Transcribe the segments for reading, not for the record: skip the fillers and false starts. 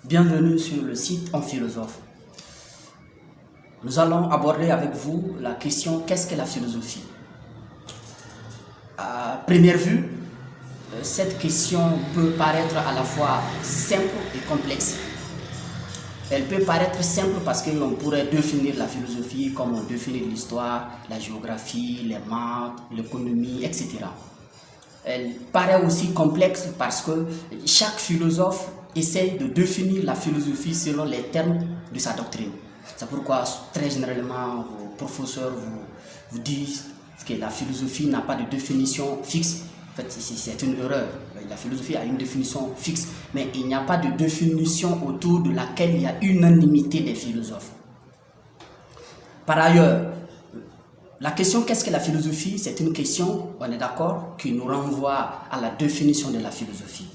Bienvenue sur le site On Philosophe. Nous allons aborder avec vous la question qu'est-ce que la philosophie? À première vue, cette question peut paraître à la fois simple et complexe. Elle peut paraître simple parce qu'on pourrait définir la philosophie comme on définit l'histoire, la géographie, les maths, l'économie, etc. Elle paraît aussi complexe parce que chaque philosophe essaie de définir la philosophie selon les termes de sa doctrine. C'est pourquoi très généralement vos professeurs vous disent que la philosophie n'a pas de définition fixe. En fait, c'est une erreur. La philosophie a une définition fixe, mais il n'y a pas de définition autour de laquelle il y a unanimité des philosophes. Par ailleurs, la question qu'est-ce que la philosophie, c'est une question, on est d'accord, qui nous renvoie à la définition de la philosophie.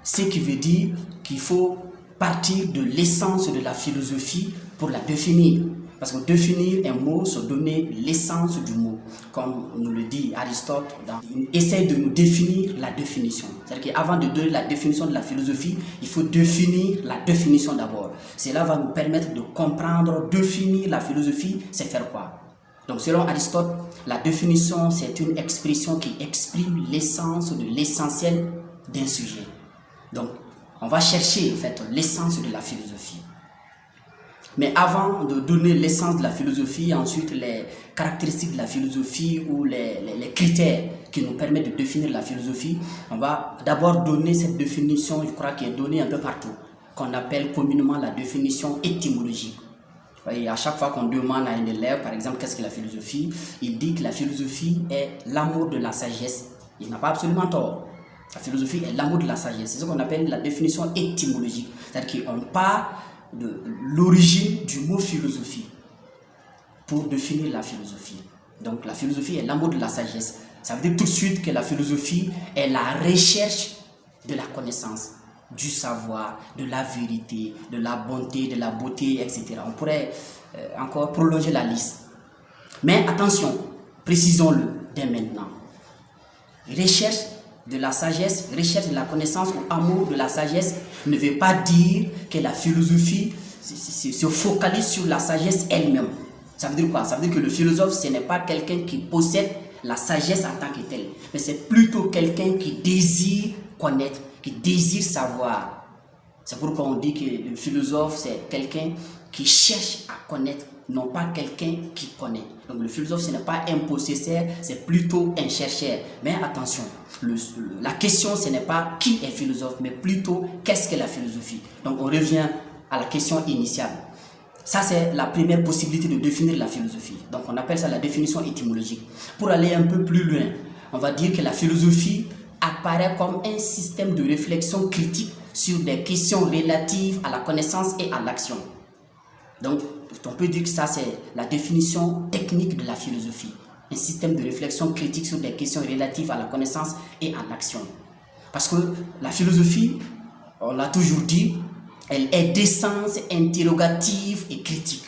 Ce qui veut dire qu'il faut partir de l'essence de la philosophie pour la définir. Parce que définir un mot, c'est donner l'essence du mot. Comme nous le dit Aristote, il essaie de nous définir la définition. C'est-à-dire qu'avant de donner la définition de la philosophie, il faut définir la définition d'abord. Cela va nous permettre de comprendre, définir la philosophie, c'est faire quoi? Donc selon Aristote, la définition, c'est une expression qui exprime l'essence de l'essentiel d'un sujet. Donc, on va chercher en fait l'essence de la philosophie. Mais avant de donner l'essence de la philosophie, ensuite les caractéristiques de la philosophie ou les critères qui nous permettent de définir la philosophie, on va d'abord donner cette définition, je crois, qui est donnée un peu partout, qu'on appelle communément la définition étymologique. Et à chaque fois qu'on demande à un élève, par exemple, qu'est-ce que la philosophie, il dit que la philosophie est l'amour de la sagesse. Il n'a pas absolument tort. La philosophie est l'amour de la sagesse. C'est ce qu'on appelle la définition étymologique. C'est-à-dire qu'on part de l'origine du mot philosophie pour définir la philosophie. Donc la philosophie est l'amour de la sagesse. Ça veut dire tout de suite que la philosophie est la recherche de la connaissance, du savoir, de la vérité, de la bonté, de la beauté, etc. On pourrait encore prolonger la liste. Mais attention, précisons-le dès maintenant. Recherche de la sagesse, recherche de la connaissance ou amour de la sagesse ne veut pas dire que la philosophie se focalise sur la sagesse elle-même. Ça veut dire quoi? Ça veut dire que le philosophe, ce n'est pas quelqu'un qui possède la sagesse en tant que tel, mais c'est plutôt quelqu'un qui désire connaître, qui désire savoir. C'est pourquoi on dit que le philosophe, c'est quelqu'un qui cherche à connaître, non pas quelqu'un qui connaît. Donc le philosophe, ce n'est pas un possesseur, c'est plutôt un chercheur. Mais attention, la question, ce n'est pas qui est philosophe, mais plutôt qu'est-ce que la philosophie. Donc on revient à la question initiale. Ça, c'est la première possibilité de définir la philosophie. Donc on appelle ça la définition étymologique. Pour aller un peu plus loin, on va dire que la philosophie apparaît comme un système de réflexion critique sur des questions relatives à la connaissance et à l'action. Donc, on peut dire que ça, c'est la définition technique de la philosophie. Un système de réflexion critique sur des questions relatives à la connaissance et à l'action. Parce que la philosophie, on l'a toujours dit, elle est d'essence interrogative et critique.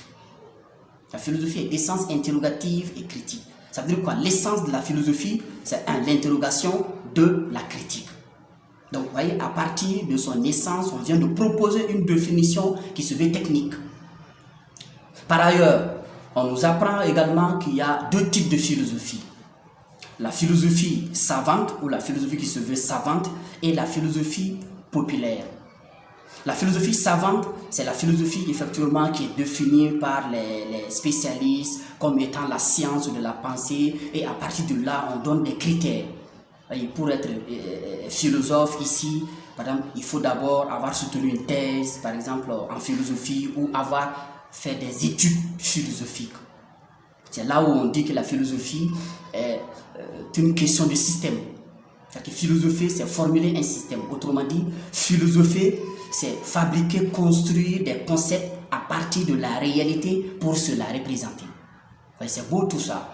La philosophie est d'essence interrogative et critique. Ça veut dire quoi? L'essence de la philosophie, c'est l'interrogation de la critique. Donc, vous voyez, à partir de son essence, on vient de proposer une définition qui se veut technique. Par ailleurs, on nous apprend également qu'il y a deux types de philosophie. La philosophie savante, ou la philosophie qui se veut savante, et la philosophie populaire. La philosophie savante, c'est la philosophie effectivement qui est définie par les spécialistes comme étant la science de la pensée, et à partir de là, on donne des critères. Et pour être philosophe ici, par exemple, il faut d'abord avoir soutenu une thèse, par exemple en philosophie, ou avoir fait des études philosophiques. C'est là où on dit que la philosophie est une question de système. C'est-à-dire que philosopher, c'est formuler un système. Autrement dit, philosopher, c'est fabriquer, construire des concepts à partir de la réalité pour se la représenter. C'est beau tout ça.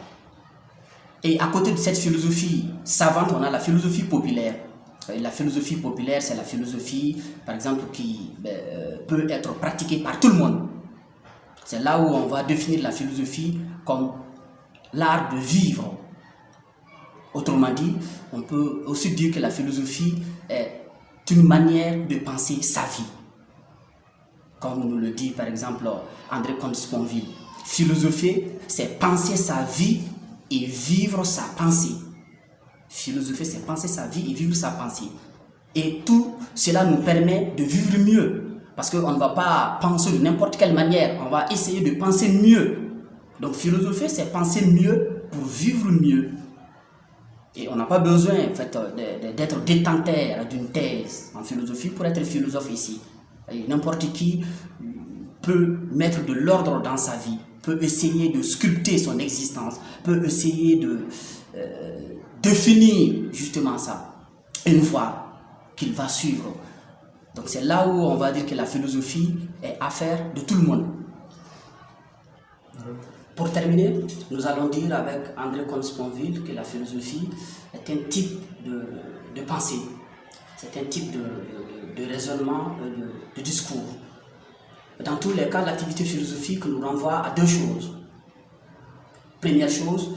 Et à côté de cette philosophie savante, on a la philosophie populaire. La philosophie populaire, c'est la philosophie, par exemple, qui peut être pratiquée par tout le monde. C'est là où on va définir la philosophie comme l'art de vivre. Autrement dit, on peut aussi dire que la philosophie est une manière de penser sa vie. Comme nous le dit par exemple André Comte-Sponville. Philosopher, c'est penser sa vie et vivre sa pensée. Philosopher, c'est penser sa vie et vivre sa pensée. Et tout cela nous permet de vivre mieux. Parce qu'on ne va pas penser de n'importe quelle manière. On va essayer de penser mieux. Donc philosopher, c'est penser mieux pour vivre mieux. Et on n'a pas besoin en fait, d'être détenteur d'une thèse en philosophie pour être philosophe ici. N'importe qui peut mettre de l'ordre dans sa vie, peut essayer de sculpter son existence, peut essayer de définir justement ça, une voie qu'il va suivre. Donc c'est là où on va dire que la philosophie est affaire de tout le monde. Pour terminer, nous allons dire avec André Comte-Sponville que la philosophie est un type de pensée, c'est un type de raisonnement, de discours. Dans tous les cas, l'activité philosophique nous renvoie à deux choses. Première chose,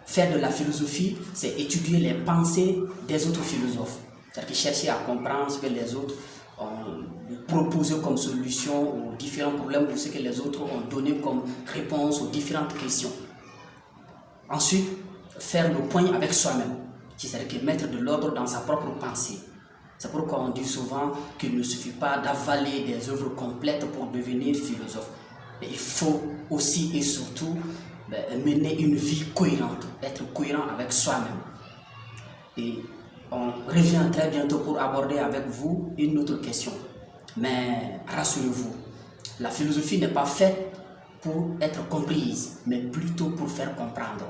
faire de la philosophie, c'est étudier les pensées des autres philosophes. C'est-à-dire chercher à comprendre ce que les autres ont proposé comme solution aux différents problèmes ou ce que les autres ont donné comme réponse aux différentes questions. Ensuite, faire le point avec soi-même, c'est-à-dire mettre de l'ordre dans sa propre pensée. C'est pourquoi on dit souvent qu'il ne suffit pas d'avaler des œuvres complètes pour devenir philosophe. Et il faut aussi et surtout mener une vie cohérente, être cohérent avec soi-même. Et on revient très bientôt pour aborder avec vous une autre question. Mais rassurez-vous, la philosophie n'est pas faite pour être comprise, mais plutôt pour faire comprendre.